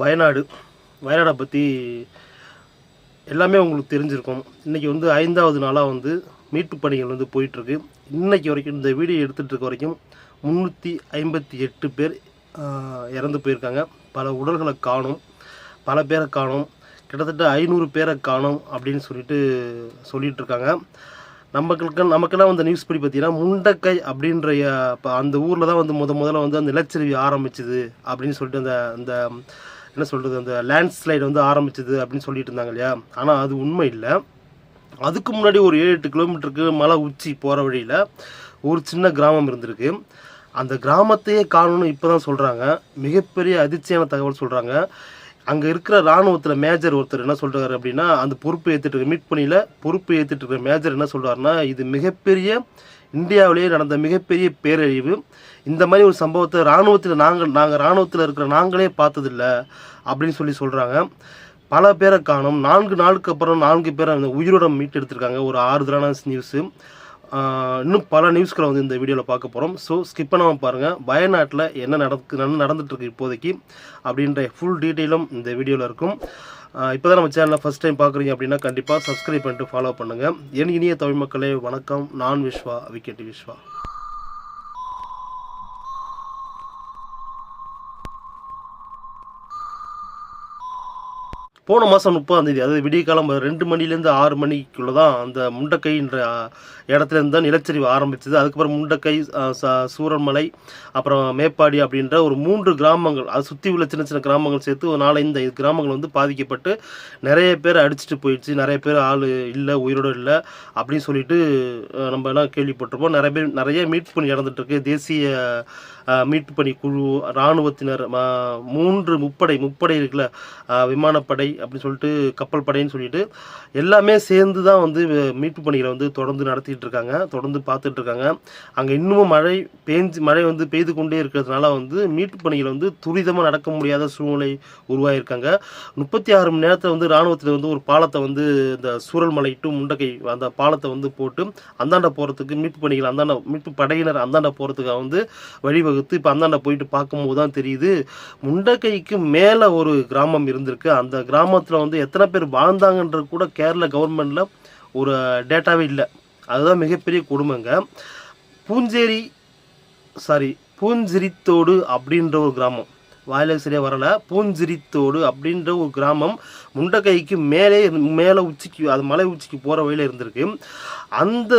வயநாடை பற்றி எல்லாமே உங்களுக்கு தெரிஞ்சிருக்கும். இன்றைக்கி வந்து 5வது நாளாக வந்து மீட்பு பணிகள் வந்து போயிட்டுருக்கு. இன்றைக்கி வரைக்கும் இந்த வீடியோ எடுத்துகிட்டு இருக்க வரைக்கும் 358 பேர் இறந்து போயிருக்காங்க. பல உடல்களை காணும், பல பேரை காணும், கிட்டத்தட்ட 500 பேரை காணும் அப்படின்னு சொல்லிட்டு இருக்காங்க. நமக்கெல்லாம் வந்து நியூஸ் படி பார்த்தீங்கன்னா முண்டக்கை அப்படின்ற அந்த ஊரில் தான் வந்து முதல்ல வந்து அந்த நிலச்சரிவு ஆரம்பிச்சுது அப்படின்னு சொல்லிட்டு அந்த என்ன சொல்கிறது, அந்த லேண்ட்ஸ்லைடு வந்து ஆரம்பிச்சது அப்படின்னு சொல்லிட்டு இருந்தாங்க இல்லையா. ஆனால் அது உண்மை இல்லை. அதுக்கு முன்னாடி ஒரு 7-8 கிலோமீட்டருக்கு மலை உச்சி போகிற வழியில் ஒரு சின்ன கிராமம் இருந்திருக்கு. அந்த கிராமத்தையே காணணும்னு இப்போ தான் சொல்கிறாங்க. மிகப்பெரிய அதிர்ச்சியான தகவல் சொல்கிறாங்க. அங்கே இருக்கிற இராணுவத்தில் மேஜர் ஒருத்தர் என்ன சொல்கிறாரு அப்படின்னா, அந்த பொறுப்பு ஏற்றுட்டு இருக்க மீட் பணியில் பொறுப்பு ஏற்றுட்டு இருக்கிற மேஜர் என்ன சொல்கிறாருன்னா, இது மிகப்பெரிய இந்தியாவிலேயே நடந்த மிகப்பெரிய பேரழிவு. இந்த மாதிரி ஒரு சம்பவத்தை இராணுவத்தில் நாங்கள் இராணுவத்தில் இருக்கிற நாங்களே பார்த்ததில்ல அப்படின்னு சொல்கிறாங்க. பல பேரை காணும். 4 நாளுக்கு அப்புறம் 4 பேரை அந்த உயிரோட மீட்டு எடுத்திருக்காங்க. ஒரு ஆறுதலான நியூஸு. இன்னும் பல நியூஸ்களை வந்து இந்த வீடியோவில் பார்க்க போகிறோம். ஸோ ஸ்கிப் பண்ணாமல் பாருங்கள். வயநாட்டில் என்ன நடந்துட்டுருக்கு இப்போதைக்கு அப்படின்ற ஃபுல் டீட்டெயிலும் இந்த வீடியோவில் இருக்கும். இப்போ தான் நம்ம சேனலில் ஃபஸ்ட் டைம் பார்க்குறீங்க அப்படின்னா கண்டிப்பாக சப்ஸ்கிரைப் பண்ணிட்டு ஃபாலோ பண்ணுங்கள். என் இனிய தமிழ் மக்களே வணக்கம். நான் விஸ்வா, விக்கெட் விஸ்வா. போன மாதம் 30ஆம் தேதி, அதாவது விடிய காலம் 2 மணிலேருந்து 6 மணிக்குள்ளே தான் அந்த முண்டக்கைன்ற இடத்துலேருந்து தான் நிலச்சரிவு ஆரம்பிச்சது. அதுக்கப்புறம் முண்டக்கை, சூரன்மலை, அப்புறம் மேப்பாடி அப்படின்ற ஒரு 3 கிராமங்கள், அது சுற்றி உள்ள சின்ன சின்ன கிராமங்கள் சேர்த்து ஒரு 4-5 கிராமங்கள் வந்து பாதிக்கப்பட்டு நிறைய பேர் அடிச்சுட்டு போயிடுச்சு. நிறைய பேர் ஆள் இல்லை, உயிரோடு இல்லை அப்படின்னு சொல்லிட்டு நம்ம எல்லாம் கேள்விப்பட்டிருப்போம். நிறைய மீட்பு பணி நடந்துகிட்ருக்கு. தேசிய மீட்பு பணி குழு, இராணுவத்தினர், 3 முப்படை இருக்குல்ல, விமானப்படை அப்படின்னு சொல்லிட்டு கப்பல் படைன்னு சொல்லிட்டு எல்லாமே சேர்ந்து தான் வந்து மீட்பு பணிகளை வந்து தொடர்ந்து நடத்திட்டு இருக்காங்க, தொடர்ந்து பார்த்துட்டு இருக்காங்க. அங்கே இன்னமும் மழை வந்து பெய்து கொண்டே இருக்கிறதுனால வந்து மீட்பு பணிகளை வந்து துரிதமாக நடக்க முடியாத சூழ்நிலை உருவாகியிருக்காங்க. 36 மணி நேரத்தில் வந்து இராணுவத்தில் வந்து ஒரு பாலத்தை வந்து இந்த சூரல்மலை டு முண்டக்கை அந்த பாலத்தை வந்து போட்டு அந்தாண்ட போகிறதுக்கு மீட்பு படையினர் அந்தாண்ட போகிறதுக்காக வந்து வழிவகுத்து இப்போ அந்தாண்ட போயிட்டு பார்க்கும்போது தான் தெரியுது, முண்டக்கைக்கு மேலே ஒரு கிராமம் இருந்திருக்கு. அந்த கிராமத்தில் வந்து எத்தனை பேர் வாழ்ந்தாங்கன்றது கூட கேரள கவர்மெண்ட்டில் ஒரு டேட்டாவே இல்லை. அதுதான் மிகப்பெரிய கொடுமைங்க. பூஞ்சிரித்தோடு அப்படின்ற ஒரு கிராமம், வாயில சரியாக வரலை, பூஞ்சிரித்தோடு அப்படின்ற ஒரு கிராமம் முண்டக்கைக்கு மேலே உச்சிக்கு, அது மலை உச்சிக்கு போகிற வழியில் இருந்திருக்கு. அந்த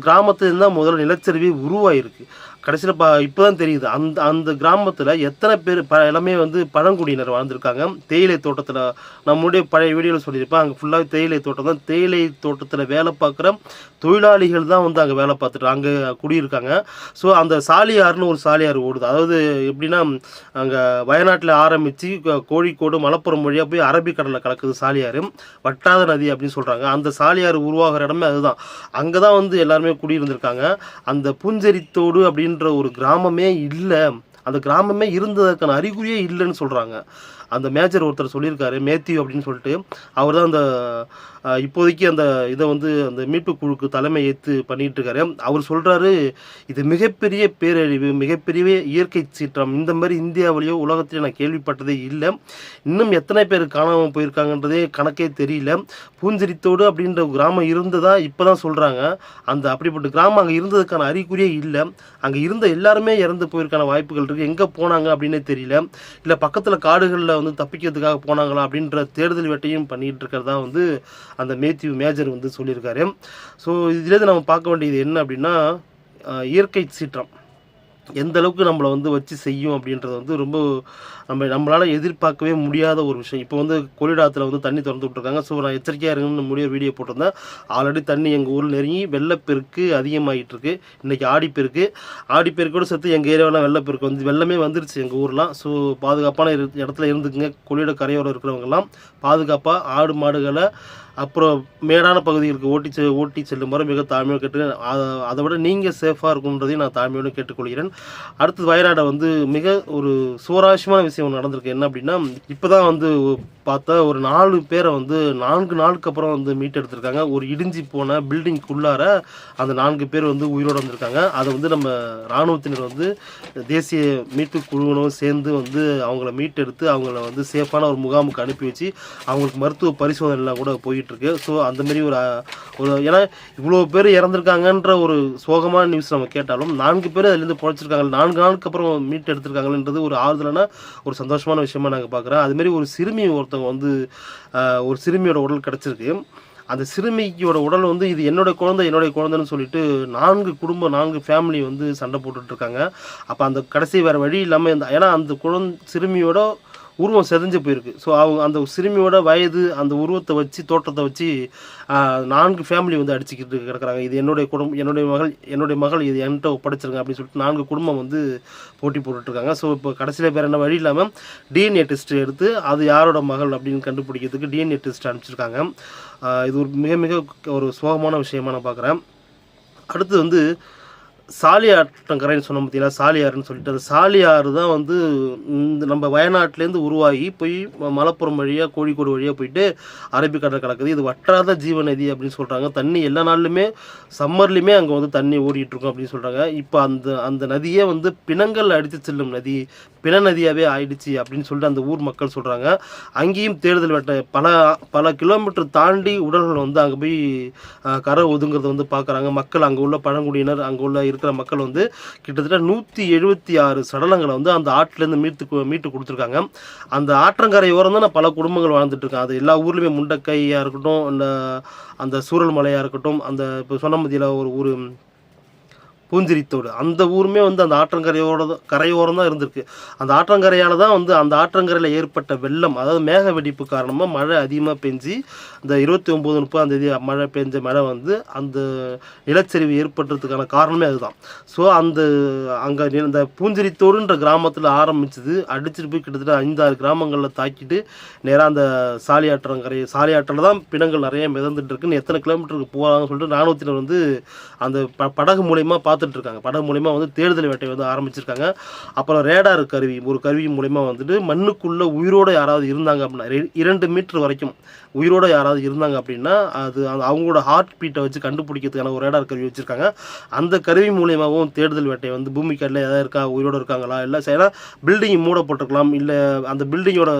கிராமத்துலேருந்து தான் முதல்ல நிலச்சரிவே உருவாயிருக்கு. கடைசியில் இப்போ தான் தெரியுது அந்த கிராமத்தில் எத்தனை பேர் எல்லாமே வந்து பழங்குடியினர் வாழ்ந்துருக்காங்க. தேயிலை தோட்டத்தில், நம்மளுடைய பழைய வீடியோவில் சொல்லியிருப்பேன், அங்கே ஃபுல்லாக தேயிலை தோட்டம் தான். தேயிலை தோட்டத்தில் வேலை பார்க்குற தொழிலாளிகள் தான் வந்து அங்கே வேலை பார்த்துட்டு அங்கே குடியிருக்காங்க. ஸோ அந்த சாலியார்னு ஒரு சாலியார் ஓடுது. அதாவது எப்படின்னா, அங்கே வயநாட்டில் ஆரம்பித்து கோழிக்கோடு மலப்புரம் வழியாக போய் அரபிக்கடலில் கலக்குது சாலியார், வட்டாத நதி அப்படின்னு சொல்கிறாங்க. அந்த சாலியார் உருவாகிற இடமே அதுதான். அங்கே தான் வந்து எல்லாருமே குடியிருந்திருக்காங்க. அந்த பூஞ்சரித்தோடு அப்படின்ற ஒரு கிராமமே இல்லை, அந்த கிராமமே இருந்ததற்கான அறிகுறியே இல்லைன்னு சொல்கிறாங்க. அந்த மேஜர் ஒருத்தர் சொல்லியிருக்காரு, மேத்யூ அப்படின்னு சொல்லிட்டு. அவர் தான் அந்த இப்போதைக்கு அந்த இதை வந்து அந்த மீட்பு குழுக்கு தலைமை ஏற்று பண்ணிகிட்டு இருக்காரு. அவர் சொல்கிறாரு, இது மிகப்பெரிய பேரழிவு, மிகப்பெரிய இயற்கை சீற்றம். இந்த மாதிரி இந்தியாவிலேயோ உலகத்திலேயோ நான் கேள்விப்பட்டதே இல்லை. இன்னும் எத்தனை பேர் காணாமல் போயிருக்காங்கன்றதே கணக்கே தெரியல. பூஞ்சரித்தோடு அப்படின்ற கிராமம் இருந்ததா இப்போ தான் சொல்கிறாங்க. அப்படிப்பட்ட கிராமம் அங்கே இருந்ததுக்கான அறிகுறியே இல்லை. அங்கே இருந்த எல்லாருமே இறந்து போயிருக்கான வாய்ப்புகள் இருக்குது. எங்கே போனாங்க அப்படின்னே தெரியல. இல்லை பக்கத்தில் காடுகளில் வந்து தப்பிக்கிறதுக்காக போனாங்களா அப்படின்ற தேடுதல் வேட்டையும் பண்ணிகிட்டு இருக்கிறதா வந்து அந்த மேஜர் வந்து சொல்லியிருக்காரு. ஸோ இதுலேருந்து நம்ம பார்க்க வேண்டியது என்ன அப்படின்னா, இயற்கை சீற்றம் எந்த அளவுக்கு நம்மளை வந்து வச்சு செய்யும் அப்படின்றது வந்து ரொம்ப நம்மளால் எதிர்பார்க்கவே முடியாத ஒரு விஷயம். இப்போ வந்து கொள்ளிடாத்தில் வந்து தண்ணி திறந்து விட்டுருக்காங்க. ஸோ நான் எச்சரிக்கையாக இருங்கன்னு முடிய வீடியோ போட்டிருந்தேன். ஆல்ரெடி தண்ணி எங்கள் ஊரில் நெருங்கி வெள்ளப்பெருக்கு அதிகமாகிட்டு இருக்கு. இன்றைக்கி ஆடிப்பெருக்கோடு சேர்த்து எங்கள் ஏரியாவில் வெள்ளப்பெருக்கு வந்து வெள்ளமே வந்துருச்சு எங்கள் ஊர்லாம். ஸோ பாதுகாப்பான இடத்துல இருந்துக்குங்க. கொள்ளிட கரையோரம் இருக்கிறவங்கெல்லாம் பாதுகாப்பாக ஆடு மாடுகளை அப்புறம் மேடான பகுதிகளுக்கு ஓட்டி செல்லும் வரை மிக தாழ்மையோடு கேட்டு, அதை விட நீங்கள் சேஃபாக இருக்குன்றதையும் நான் தாழ்மையோடு கேட்டுக்கொள்கிறேன். அடுத்தது வயநாடை வந்து மிக ஒரு சுவாரஸ்யமான விஷயம் நடந்திருக்கு. என்ன அப்படின்னா, இப்போ தான் வந்து பார்த்தா ஒரு 4 பேரை வந்து 4 நாளுக்கு அப்புறம் வந்து மீட்டெடுத்திருக்காங்க. ஒரு இடிஞ்சு போன பில்டிங்குள்ளார அந்த 4 பேர் வந்து உயிரோடு வந்திருக்காங்க. அதை வந்து நம்ம இராணுவத்தினர் வந்து தேசிய மீட்பு குழுவினரும் சேர்ந்து வந்து அவங்கள மீட்டெடுத்து அவங்கள வந்து சேஃபான ஒரு முகாமுக்கு அனுப்பி வச்சு அவங்களுக்கு மருத்துவ பரிசோதனைலாம் கூட போயிட்டுருக்கு. ஸோ அந்தமாரி ஒரு ஏன்னா இவ்வளோ பேர் இறந்துருக்காங்கன்ற ஒரு சோகமான நியூஸ் நம்ம கேட்டாலும் 4 பேர் அதுலேருந்து பொழைச்சிருக்காங்க. 4 நாளுக்கு அப்புறம் மீட்டு எடுத்திருக்காங்கன்றது ஒரு ஆறுதலான ஒரு சந்தோஷமான விஷயமா நாங்கள் பார்க்குறோம். அதுமாரி ஒரு சிறுமி ஒருத்தவங்க வந்து ஒரு சிறுமியோட உடல் கிடச்சிருக்கு. அந்த சிறுமியோட உடல் வந்து இது என்னுடைய குழந்தைன்னு சொல்லிட்டு 4 குடும்பம் 4 ஃபேமிலி வந்து சண்டை போட்டுட்ருக்காங்க. அப்போ அந்த கடைசி வேறு வழி இல்லாமல் ஏன்னா அந்த சிறுமியோட உருவம் செதஞ்சு போயிருக்கு. ஸோ அவங்க அந்த சிறுமியோட வயது அந்த உருவத்தை வச்சு தோற்றத்தை வச்சு 4 ஃபேமிலி வந்து அடிச்சுக்கிட்டு கிடக்குறாங்க. இது என்னுடைய மகள் இது என்கிட்ட ஒப்படைச்சிருங்க அப்படின்னு சொல்லிட்டு 4 குடும்பம் வந்து போட்டி போட்டுட்ருக்காங்க. ஸோ இப்போ கடைசியில் வேறு என்ன வழி இல்லாமல் டிஎன்ஏ டெஸ்ட் எடுத்து அது யாரோட மகள் அப்படின்னு கண்டுபிடிக்கிறதுக்கு டிஎன்ஏ டெஸ்ட் அனுப்பிச்சிருக்காங்க. இது ஒரு மிக மிக ஒரு சோகமான விஷயமா நான் பார்க்குறேன். அடுத்து வந்து சாலியாற்றங்கரைன்னு சொன்ன பார்த்தீங்களா, சாலியாறுன்னு சொல்லிட்டு அந்த சாலியாறு தான் வந்து இந்த நம்ம வயநாட்டிலேருந்து உருவாகி போய் மலப்புரம் வழியாக கோழிக்கோடு வழியாக போயிட்டு அரபிக்கடல் கலக்குது. இது வற்றாத ஜீவநதி அப்படின்னு சொல்கிறாங்க. தண்ணி எல்லா நாள்லையுமே சம்மர்லேயுமே அங்கே வந்து தண்ணி ஓடிட்டுருக்கும் அப்படின்னு சொல்கிறாங்க. இப்போ அந்த நதியே வந்து பிணங்கள் அடித்து செல்லும் நதி, பிண நதியாகவே ஆயிடுச்சு அப்படின்னு சொல்லிட்டு அந்த ஊர் மக்கள் சொல்கிறாங்க. அங்கேயும் தேடுதல் வேட்டை பல கிலோமீட்டர் தாண்டி உடல்கள் வந்து அங்கே போய் கரை ஒதுங்கிறத வந்து பார்க்குறாங்க மக்கள். அங்கே உள்ள பழங்குடியினர் அங்கே உள்ள இருக்கிற மக்கள் வந்து கிட்டத்தட்ட 176 சடலங்களை வந்து அந்த ஆற்றிலேருந்து மீட்டு கொடுத்துருக்காங்க. அந்த ஆற்றங்கரை ஓரம் தான் பல குடும்பங்கள் வாழ்ந்துட்டு இருக்காங்க. அது எல்லா ஊர்லேயுமே முண்டக்கையாக இருக்கட்டும், அந்த சூரல் மலையாக இருக்கட்டும், அந்த இப்போ சொன்ன மதியில் ஒரு ஊர் பூஞ்சிரித்தோடு அந்த ஊருமே வந்து அந்த கரையோரம் தான் இருந்திருக்கு. அந்த ஆற்றங்கரையால் தான் வந்து அந்த ஆற்றங்கரையில் ஏற்பட்ட வெள்ளம், அதாவது மேக வெடிப்பு காரணமாக மழை அதிகமாக பெஞ்சு இந்த 29, 30 மழை பெஞ்ச மழை வந்து அந்த நிலச்சரிவு ஏற்படுறதுக்கான காரணமே அதுதான். ஸோ அங்கே இந்த பூஞ்சிரித்தோடுன்ற கிராமத்தில் ஆரம்பிச்சது அடிச்சுட்டு போய் கிட்டத்தட்ட 5-6 கிராமங்களில் தாக்கிட்டு நேராக அந்த சாலியாற்றில் தான் பிணங்கள் நிறைய மிதந்துட்டு இருக்குன்னு எத்தனை கிலோமீட்டருக்கு போகிறாங்கன்னு சொல்லிட்டு இராணுவத்தினர் வந்து அந்த படகு மூலயமா பார்த்துட்ருக்காங்க. படகு மூலயமா வந்து தேடுதல் வேட்டை வந்து ஆரம்பிச்சிருக்காங்க. அப்புறம் ரேடார் கருவி மூலயமா வந்துட்டு மண்ணுக்குள்ளே உயிரோடு யாராவது இருந்தாங்க அப்படின்னா 2 மீட்டர் வரைக்கும் உயிரோடு யாராவது இருந்தாங்க அப்படின்னா அது அவங்களோட ஹார்ட் பீட்டை வச்சு கண்டுபிடிக்கிறதுக்கான ஒரு ரேடார் கருவி வச்சுருக்காங்க. அந்த கருவி மூலயமாவும் தேடுதல் வேட்டை வந்து பூமிக்கடியில் எதாவது உயிரோடு இருக்காங்களா, இல்லை ஏன்னா பில்டிங் மூடப்பட்டிருக்கலாம், இல்லை அந்த பில்டிங்கோட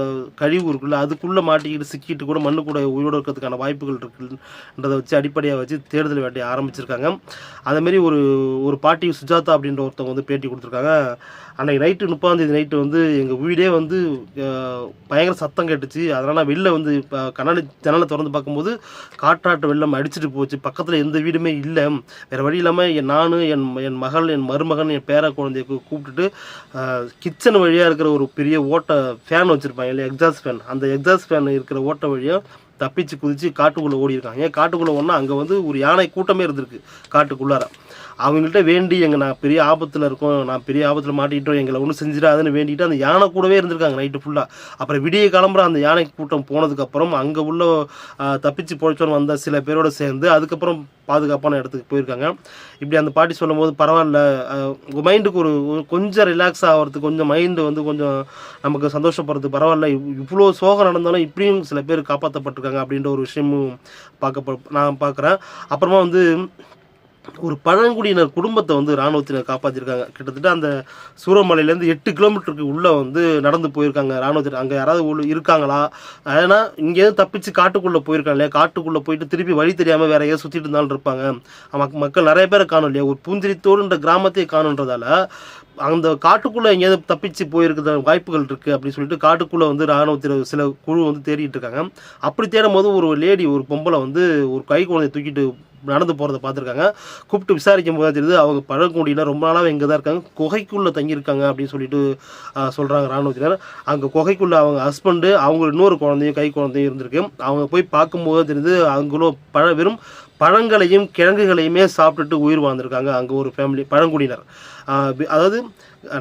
கழிவு இருக்குல்ல அதுக்குள்ளே மாட்டிக்கிட்டு சிக்கிட்டு கூட மண்ணு கூட உயிரோடு இருக்கிறதுக்கான வாய்ப்புகள் இருக்குன்றதை வச்சு அடிப்படையாக வச்சு தேடுதல் வேட்டையை ஆரம்பிச்சிருக்காங்க. அதேமாரி ஒரு பாட்டி சுஜாதா அப்படின்ற ஒருத்தவங்க வந்து பேட்டி கொடுத்துருக்காங்க. அன்றைக்கி நைட்டு 30ஆம் நைட்டு வந்து எங்கள் வீடே வந்து பயங்கர சத்தம் கேட்டுச்சு. அதனால் நான் வெளில வந்து இப்போ ஜன்னலை திறந்து பார்க்கும்போது காற்றாற்று வெள்ளம் அடிச்சுட்டு போச்சு. பக்கத்தில் எந்த வீடுமே இல்லை. வேறு வழி இல்லாமல் நான் என் மகள் என் மருமகன் என் பேர குழந்தைய கூப்பிட்டுட்டு கிச்சன் வழியாக இருக்கிற ஒரு பெரிய ஃபேன் வச்சுருப்பாங்க இல்லை, எக்ஸாஸ்ட் ஃபேன், அந்த எக்ஸாஸ்ட் ஃபேன் இருக்கிற ஓட்டை வழியாக தப்பிச்சு குதிச்சு காட்டுக்குள்ளே ஓடி இருக்காங்க. ஏன் காட்டுக்குள்ளே ஒன்றா அங்கே வந்து ஒரு யானை கூட்டமே இருந்திருக்கு காட்டுக்குள்ளார. அவங்கள்ட்ட வேண்டி நான் பெரிய ஆபத்தில் இருக்கோம், நான் பெரிய ஆபத்தில் மாட்டிக்கிட்டோம், எங்களை ஒன்றும் செஞ்சிடாதுன்னு வேண்டிட்டு அந்த யானை கூடவே இருந்திருக்காங்க நைட்டு ஃபுல்லாக. அப்புறம் விடிய கிளம்புற அந்த யானை கூட்டம் போனதுக்கப்புறம் அங்கே உள்ள தப்பிச்சு பொழைச்சோன்னு வந்த சில பேரோடு சேர்ந்து அதுக்கப்புறம் பாதுகாப்பான இடத்துக்கு போயிருக்காங்க. இப்படி அந்த பாட்டி சொல்லும் போது பரவாயில்ல, மைண்டுக்கு ஒரு கொஞ்சம் ரிலாக்ஸ் ஆகிறதுக்கு, கொஞ்சம் மைண்டு வந்து கொஞ்சம் நமக்கு சந்தோஷப்படுறதுக்கு பரவாயில்ல, இவ்வளோ சோகம் நடந்தாலும் இப்படியும் சில பேர் காப்பாற்றப்பட்டிருக்காங்க அப்படின்ற ஒரு விஷயமும் நான் பார்க்குறேன். அப்புறமா வந்து ஒரு பழங்குடியினர் குடும்பத்தை வந்து இராணுவத்தினர் காப்பாற்றிருக்காங்க. கிட்டத்தட்ட அந்த சூரமலையிலேருந்து 8 கிலோமீட்டருக்கு உள்ளே வந்து நடந்து போயிருக்காங்க இராணுவத்தினர். அங்கே யாராவது இருக்காங்களா, ஏன்னா இங்கேருந்து தப்பிச்சு காட்டுக்குள்ளே போயிருக்காங்க இல்லையா, காட்டுக்குள்ளே போயிட்டு திருப்பி வழி தெரியாமல் வேறு ஏதாவது சுற்றிட்டு இருந்தாலும் இருப்பாங்க. மக்கள் நிறைய பேரை காணும் இல்லையா, ஒரு பூஞ்சிரித்தோடுன்ற கிராமத்தையே காணுன்றதால அந்த காட்டுக்குள்ளே எங்கேயாவது தப்பிச்சு போயிருக்கிற வாய்ப்புகள் இருக்குது அப்படின்னு சொல்லிட்டு காட்டுக்குள்ளே வந்து இராணுவத்தில் சில குழு வந்து தேடிட்டு இருக்காங்க. அப்படி தேடும் போது ஒரு பொம்பளை வந்து ஒரு கை குழந்தையை தூக்கிட்டு நடந்து போகிறத பார்த்துருக்காங்க. கூப்பிட்டு விசாரிக்கும் போது தெரியுது அவங்க பழங்குடியினர் ரொம்ப நாளாக இங்கே தான் இருக்காங்க, குகைக்குள்ளே தங்கியிருக்காங்க அப்படின்னு சொல்லிட்டு சொல்கிறாங்க இராணுவத்தினர். அங்கே குகைக்குள்ளே அவங்க ஹஸ்பண்டு அவங்க இன்னொரு குழந்தையும் கை குழந்தையும் இருந்திருக்கு. அவங்க போய் பார்க்கும்போது தெரியுது அவங்களும் வெறும் பழங்களையும் கிழங்குகளையுமே சாப்பிட்டுட்டு உயிர் வாழ்ந்திருக்காங்க அங்கே ஒரு ஃபேமிலி பழங்குடியினர். அதாவது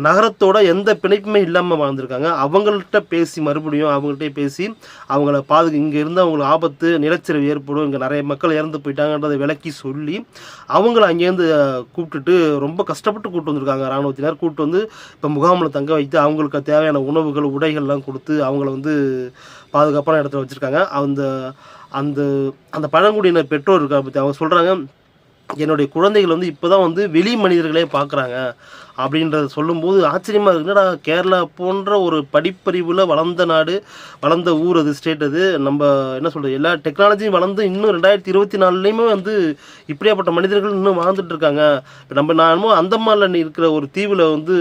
நகரத்தோட எந்த பிணைப்புமே இல்லாமல் வாழ்ந்திருக்காங்க. அவங்கள்ட்ட பேசி மறுபடியும் அவங்கள்ட்ட பேசி அவங்கள இங்கே இருந்து அவங்களுக்கு ஆபத்து நிலச்சரிவு ஏற்படும், இங்கே நிறைய மக்கள் இறந்து போயிட்டாங்கன்றதை விளக்கி சொல்லி அவங்கள அங்கேருந்து கூப்பிட்டுட்டு ரொம்ப கஷ்டப்பட்டு கூப்பிட்டு வந்திருக்காங்க. இராணுவத்தினர் கூப்பிட்டு வந்து இப்போ முகாமில் தங்க வைத்து அவங்களுக்கு தேவையான உணவுகள் உடைகள்லாம் கொடுத்து அவங்கள வந்து பாதுகாப்பான இடத்துல வச்சுருக்காங்க. அந்த அந்த அந்த பழங்குடியினர் பெற்றோர் இருக்கா பற்றி அவங்க சொல்கிறாங்க, என்னுடைய குழந்தைகள் வந்து இப்போ தான் வந்து வெளி மனிதர்களே பார்க்குறாங்க அப்படின்றத சொல்லும்போது ஆச்சரியமாக இருக்குது. என்னடா கேரளா போன்ற ஒரு படிப்பறிவில் வளர்ந்த நாடு, வளர்ந்த ஊர், அது ஸ்டேட், அது நம்ம என்ன சொல்கிறது, எல்லா டெக்னாலஜியும் வளர்ந்து இன்னும் 2024லேயுமே வந்து இப்படியாப்பட்ட மனிதர்கள் இன்னும் வாழ்ந்துட்டு இருக்காங்க. இப்போ நானும் அந்தமானில் இருக்கிற ஒரு தீவில் வந்து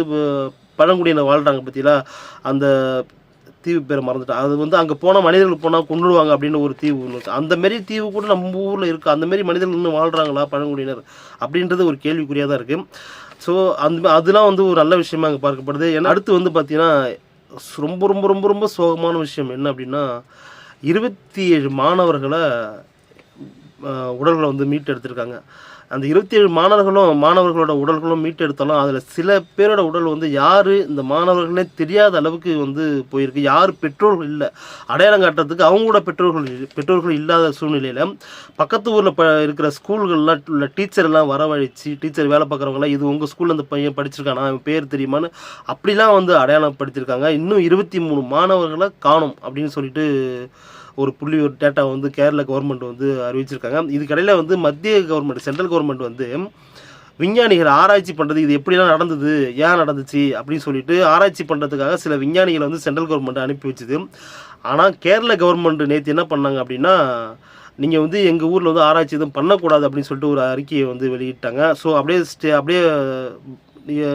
பழங்குடியினர் வாழ்கிறாங்க பற்றிலா, அந்த தீவு பேரை மறந்துட்டேன். அது வந்து அங்கே போனால் மனிதர்கள் போனால் கொண்டுடுவாங்க அப்படின்னு ஒரு தீவு இருக்குது. அந்தமாரி தீவு கூட நம்ம ஊரில் இருக்குது. அந்தமாரி மனிதர்கள் இன்னும் வாழ்கிறாங்களா பழங்குடியினர் அப்படின்றது ஒரு கேள்விக்குறியாக தான் இருக்குது. ஸோ அதெல்லாம் வந்து ஒரு நல்ல விஷயமா அங்கே பார்க்கப்படுது. ஏன்னா அடுத்து வந்து பார்த்திங்கன்னா ரொம்ப ரொம்ப ரொம்ப ரொம்ப சோகமான விஷயம் என்ன அப்படின்னா, 27 மாணவர்களை உடல்களை வந்து மீட்டு எடுத்திருக்காங்க. அந்த 27 மாணவர்களோட உடல்களும் மீட்டெடுத்தாலும் அதில் சில பேரோட உடல் வந்து யார் இந்த மாணவர்களே தெரியாத அளவுக்கு வந்து போயிருக்கு. யார் பெற்றோர்கள் இல்லை, அடையாளம் காட்டுறதுக்கு அவங்களோட பெற்றோர்கள் இல்லாத சூழ்நிலையில் பக்கத்து ஊரில் இருக்கிற ஸ்கூல்கள்லாம் உள்ள டீச்சர்லாம் வரவழைச்சி, டீச்சர் வேலை பார்க்குறவங்களாம் இது உங்கள் ஸ்கூலில் அந்த பையன் படிச்சிருக்கானா, அவன் பேர் தெரியுமான்னு அப்படிலாம் வந்து அடையாளப்படுத்தியிருக்காங்க. இன்னும் 23 மாணவர்களை காணும் அப்படின்னு சொல்லிட்டு ஒரு டேட்டா வந்து கேரளா கவர்மெண்ட் வந்து அறிவிச்சிருக்காங்க. இதுக்கடையில் வந்து மத்திய கவர்மெண்ட், சென்ட்ரல் கவர்மெண்ட் வந்து விஞ்ஞானிகள் ஆராய்ச்சி பண்ணுறது இது எப்படிலாம் நடந்தது, ஏன் நடந்துச்சு அப்படின்னு சொல்லிட்டு ஆராய்ச்சி பண்ணுறதுக்காக சில விஞ்ஞானிகளை வந்து சென்ட்ரல் கவர்மெண்ட் அனுப்பி வச்சுது. ஆனால் கேரளா கவர்மெண்ட் நேற்று என்ன பண்ணாங்க அப்படின்னா, நீங்கள் வந்து எங்கள் ஊரில் வந்து ஆராய்ச்சி எதுவும் பண்ணக்கூடாது அப்படின்னு சொல்லிட்டு ஒரு அறிக்கையை வந்து வெளியிட்டாங்க. ஸோ அப்படியே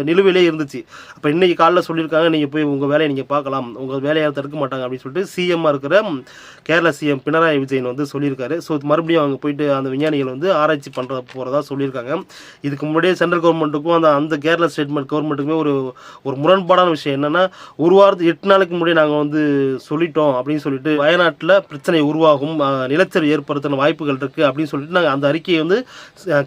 நிலுவையிலே இருந்துச்சு. அப்போ இன்றைக்கி காலைல சொல்லியிருக்காங்க, நீங்கள் போய் உங்கள் வேலையை நீங்கள் பார்க்கலாம், உங்கள் வேலையை தடுக்க மாட்டாங்க அப்படின்னு சொல்லிட்டு சிஎம்மாக இருக்கிற கேரளா சிஎம் பினராயி விஜயன் வந்து சொல்லியிருக்காரு. ஸோ மறுபடியும் அவங்க போயிட்டு அந்த விஞ்ஞானிகள் வந்து ஆராய்ச்சி பண்ணுற போகிறதா சொல்லியிருக்காங்க. இதுக்கு முன்னாடியே சென்ட்ரல் கவர்மெண்ட்டுக்கும் அந்த கேரளா ஸ்டேட் கவர்மெண்ட்டுக்குமே ஒரு முரண்பாடான விஷயம் என்னென்னா, ஒரு வாரத்துக்கு 8 நாளைக்கு முன்னாடி நாங்கள் வந்து சொல்லிட்டோம் அப்படின்னு சொல்லிட்டு வயநாட்டில் பிரச்சனை உருவாகும், நிலச்சரிவு ஏற்படுத்தின வாய்ப்புகள் இருக்குது அப்படின்னு சொல்லிட்டு நாங்கள் அந்த அறிக்கையை வந்து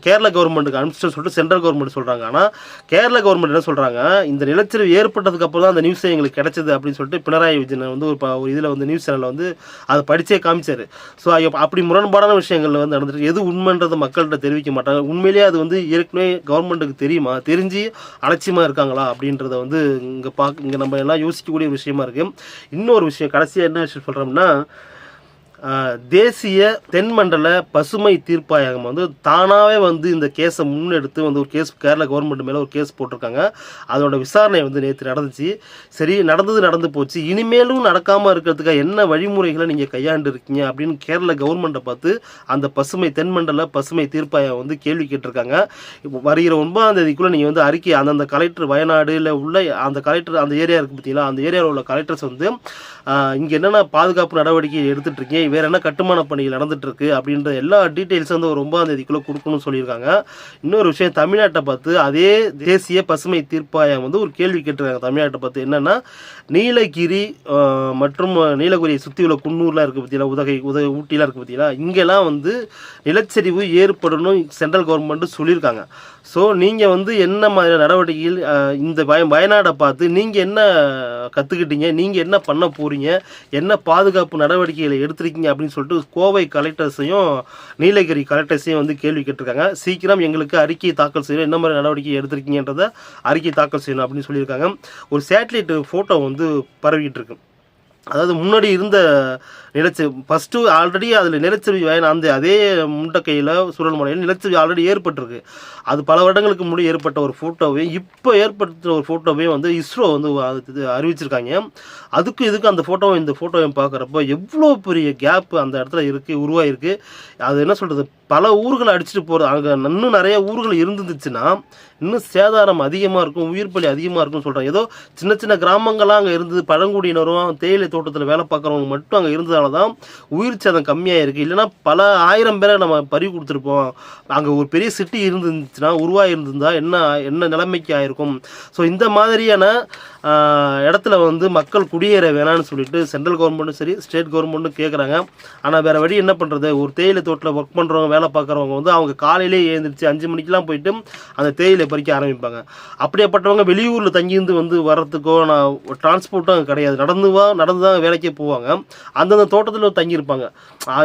கேரளா கவர்மெண்ட்டுக்கு அனுப்பிச்சிட்டு சொல்லிட்டு சென்ட்ரல் கவர்மெண்ட் சொல்கிறாங்க. ஆனால் கேரளா கவர்மெண்ட் என்ன சொல்கிறாங்க, இந்த நிலச்சரிவு ஏற்பட்டதுக்கு அப்புறம் தான் அந்த நியூஸ் எங்களுக்கு கிடைச்சது அப்படின்னு சொல்லிட்டு பினராயி விஜயன் வந்து ஒரு இதில் வந்து நியூஸ் சேனலில் வந்து அதை படித்தே காமிச்சார். ஸோ அப்படி முரண்பாடான விஷயங்கள் வந்து நடந்துட்டு எது உண்மைன்றதை மக்கள்கிட்ட தெரிவிக்க மாட்டாங்க. உண்மையிலேயே அது வந்து ஏற்கனவே கவர்மெண்ட்டுக்கு தெரியுமா, தெரிஞ்சு அலட்சியமாக இருக்காங்களா அப்படின்றத வந்து இங்கே நம்ம எல்லாம் யோசிக்கக்கூடிய ஒரு விஷயமா இருக்குது. இன்னொரு விஷயம் கடைசியாக என்ன விஷயம் சொல்கிறோம்னா, தேசிய தென்மண்டல பசுமை தீர்ப்பாயகம் வந்து தானாகவே வந்து இந்த கேஸை முன்னெடுத்து வந்து ஒரு கேஸ் கேரளா கவர்மெண்ட் மேலே ஒரு கேஸ் போட்டிருக்காங்க. அதோட விசாரணை வந்து நேற்று நடந்துச்சு. சரி, நடந்து போச்சு, இனிமேலும் நடக்காமல் இருக்கிறதுக்காக என்ன வழிமுறைகளை நீங்கள் கையாண்டு இருக்கீங்க அப்படின்னு கேரளா கவர்மெண்ட்டை பார்த்து அந்த தென்மண்டல பசுமை தீர்ப்பாயம் வந்து கேள்வி கேட்டிருக்காங்க. இப்போ வருகிற 9ஆம் தேதிக்குள்ளே நீங்கள் வந்து அறிக்கை அந்தந்த கலெக்டர் வயநாடுல உள்ள அந்த கலெக்டர் அந்த ஏரியா இருக்குது பார்த்தீங்களா, அந்த ஏரியாவில் உள்ள கலெக்டர்ஸ் வந்து இங்கே என்னென்ன பாதுகாப்பு நடவடிக்கை எடுத்துகிட்டு இருக்கீங்க, வேறு என்ன கட்டுமான பணிகள் நடந்துகிட்ருக்கு அப்படின்ற எல்லா டீட்டெயில்ஸும் வந்து ஒரு 9ஆம் தேதிக்குள்ளே கொடுக்கணும்னு சொல்லியிருக்காங்க. இன்னொரு விஷயம், தமிழ்நாட்டை பார்த்து அதே தேசிய பசுமை தீர்ப்பாயம் வந்து ஒரு கேள்வி கேட்டிருக்காங்க தமிழ்நாட்டை பார்த்து. என்னென்னா, நீலகிரி மற்றும் நீலகிரியை சுற்றி உள்ள குன்னூர்லாம் இருக்குது பார்த்தீங்களா, ஊட்டிலாம் இருக்குது பார்த்தீங்களா, இங்கெல்லாம் வந்து நிலச்சரிவு ஏற்படணும் சென்ட்ரல் கவர்மெண்ட்டு சொல்லியிருக்காங்க. ஸோ நீங்கள் வந்து என்ன மாதிரியான நடவடிக்கைகள் இந்த வயநாடை பார்த்து நீங்கள் என்ன கற்றுக்கிட்டீங்க, நீங்கள் என்ன பண்ண போகிறீங்க, என்ன பாதுகாப்பு நடவடிக்கைகளை எடுத்துருக்கீங்க அப்படின்னு சொல்லிட்டு கோவை கலெக்டர்ஸையும் நீலகிரி கலெக்டர்ஸையும் வந்து கேள்வி கேட்டிருக்காங்க. சீக்கிரம் எங்களுக்கு அறிக்கையை தாக்கல் செய்யணும், என்ன மாதிரி நடவடிக்கை எடுத்திருக்கீங்கன்றதை அறிக்கை தாக்கல் செய்யணும் அப்படின்னு சொல்லியிருக்காங்க. ஒரு சேட்டலைட் ஃபோட்டோ வந்து பரவிக்கிட்டு இருக்கு. அதாவது முன்னாடி இருந்த ஃபஸ்ட்டு ஆல்ரெடி அதில் நிலச்சரிவு அதே முண்டக்கையில் சுழல்மலையில் நிலச்சரிவு ஆல்ரெடி ஏற்பட்டிருக்கு. அது பல வருடங்களுக்கு முன்னாடி ஏற்பட்ட ஒரு ஃபோட்டோவே இப்போ ஏற்படுத்த ஒரு ஃபோட்டோவே வந்து இஸ்ரோ வந்து அறிவிச்சிருக்காங்க. அதுக்கும் இதுக்கும் அந்த இந்த ஃபோட்டோவையும் பார்க்குறப்போ எவ்வளோ பெரிய கேப் அந்த இடத்துல உருவாயிருக்கு. அது என்ன சொல்கிறது, பல ஊர்களை அடிச்சுட்டு போகிறது. அங்கே இன்னும் நிறைய ஊர்கள் இருந்துச்சுன்னா இன்னும் சேதாரம் அதிகமாக இருக்கும், உயிர் பலி அதிகமாக இருக்கும்னு சொல்கிறாங்க. ஏதோ சின்ன சின்ன கிராமங்கள்லாம் அங்கே இருந்தது, பழங்குடியினரும் தேயிலை தோட்டத்தில் வேலை பார்க்குறவங்க மட்டும் அங்கே இருந்ததால தான் உயிர் சேதம் கம்மியாக இருக்குது. இல்லைனா பல 1000 பேரை நம்ம பறி கொடுத்துருப்போம். அங்கே ஒரு பெரிய சிட்டி இருந்துச்சுன்னா உருவாகி இருந்திருந்தால் என்ன நிலைமைக்கு ஆயிருக்கும். ஸோ இந்த மாதிரியான இடத்துல வந்து மக்கள் குடியேற வேணான்னு சொல்லிட்டு சென்ட்ரல் கவர்மெண்ட்டும் சரி ஸ்டேட் கவர்மெண்ட்டும் கேட்குறாங்க. ஆனால் வேறு வழி என்ன பண்ணுறது, ஒரு தேயிலை தோட்டத்தில் ஒர்க் பண்ணுறவங்க வேலை பார்க்குறவங்க வந்து அவங்க காலையிலே எழுந்திரிச்சு 5 மணிக்கெலாம் போயிட்டு அந்த தேயிலை பறிக்க ஆரம்பிப்பாங்க. அப்படியேப்பட்டவங்க வெளியூரில் தங்கியிருந்து வந்து வர்றதுக்கோ டிரான்ஸ்போர்ட்டும் அங்கே கிடையாது, நடந்து தான் வேலைக்கே போவாங்க. அந்தந்த தோட்டத்தில் தங்கியிருப்பாங்க.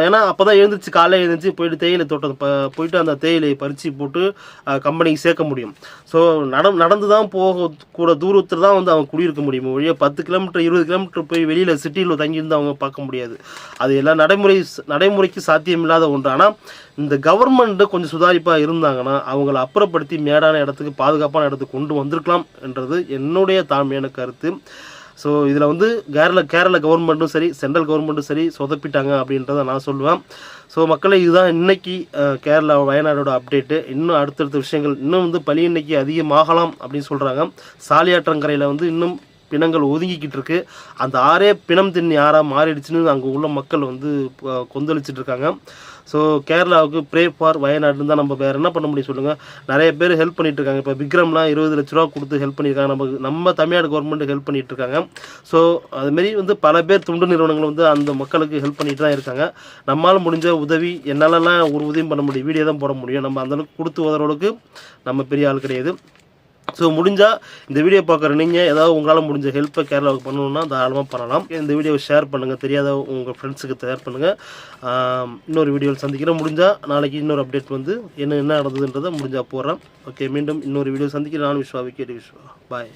ஏன்னா அப்போ தான் எழுந்திரிச்சு காலையில் எழுந்திரிச்சு போயிட்டு தேயிலை தோட்டம் போயிட்டு அந்த தேயிலையை பறித்து போட்டு கம்பெனிக்கு சேர்க்க முடியும். ஸோ நடந்து தான் கூட தூரத்தில் தான் வந்து அவங்க குடியிருக்க முடியும். ஒழிய 10 கிலோமீட்டர் 20 கிலோமீட்டர் போய் வெளியில் சிட்டியில் தங்கியிருந்து அவங்க பார்க்க முடியாது. அது எல்லாம் நடைமுறைக்கு சாத்தியமில்லாத ஒன்று. ஆனால் இந்த கவர்மெண்ட்டு கொஞ்சம் சுதாரிப்பாக இருந்தாங்கன்னா அவங்கள அப்புறப்படுத்தி மேடான இடத்துக்கு பாதுகாப்பான இடத்துக்கு கொண்டு வந்திருக்கலாம் என்றது என்னுடைய தாழ்மையான கருத்து. ஸோ இதில் வந்து கேரள கவர்மெண்ட்டும் சரி சென்ட்ரல் கவர்மெண்ட்டும் சரி சொதப்பிட்டாங்க அப்படின்றத நான் சொல்லுவேன். ஸோ மக்களே, இதுதான் இன்றைக்கி கேரளா வயநாடோட அப்டேட்டு. இன்னும் அடுத்தடுத்த விஷயங்கள் இன்னும் வந்து பலி எண்ணிக்கை அதிகமாகலாம் அப்படின்னு சொல்கிறாங்க. சாலியாற்றங்கரையில் வந்து இன்னும் பிணங்கள் ஒதுங்கிக்கிட்டு இருக்கு. அந்த ஆறே பிணம் தின்னி ஆறாக மாறிடுச்சுன்னு அங்கே உள்ள மக்கள் வந்து கொந்தளிச்சிட்டு இருக்காங்க. ஸோ கேரளாவுக்கு ப்ரே ஃபார் வயநாடுன்னு தான் நம்ம வேறு என்ன பண்ண முடியும் சொல்லுங்கள். நிறைய பேர் ஹெல்ப் பண்ணிட்டு இருக்காங்க. இப்போ விக்ரம்லாம் 20 லட்ச ரூபா கொடுத்து ஹெல்ப் பண்ணியிருக்காங்க. நம்ம தமிழ்நாடு கவர்மெண்ட் ஹெல்ப் பண்ணிட்டு இருக்காங்க. ஸோ அதுமாரி வந்து பல பேர் தொண்டு நிறுவனங்கள் வந்து அந்த மக்களுக்கு ஹெல்ப் பண்ணிட்டு தான் இருக்காங்க. நம்மளால் முடிஞ்ச உதவி என்னாலலாம் ஒரு உதவியும் பண்ண முடியும், வீடியோ தான் போட முடியும். நம்ம அந்தளவுக்கு கொடுத்து உதவுறதுக்கு நம்ம பெரிய ஆள் கிடையாது. ஸோ முடிஞ்சால் இந்த வீடியோ பார்க்குற நீங்கள் ஏதாவது உங்களால் முடிஞ்ச ஹெல்ப்பை கேரளாவுக்கு பண்ணணுன்னா தாராளமாக பண்ணலாம். இந்த வீடியோவை ஷேர் பண்ணுங்கள், தெரியாத உங்கள் ஃப்ரெண்ட்ஸுக்கு ஷேர் பண்ணுங்கள். இன்னொரு வீடியோவில் சந்திக்கிறேன். முடிஞ்சால் நாளைக்கு இன்னொரு அப்டேட் வந்து என்ன நடந்ததுன்றதை முடிஞ்சால் போடுறேன். ஓகே, மீண்டும் இன்னொரு வீடியோ சந்திக்கிறேன். நான் விஸ்வா, விக்கெட் விஸ்வா. பாய்.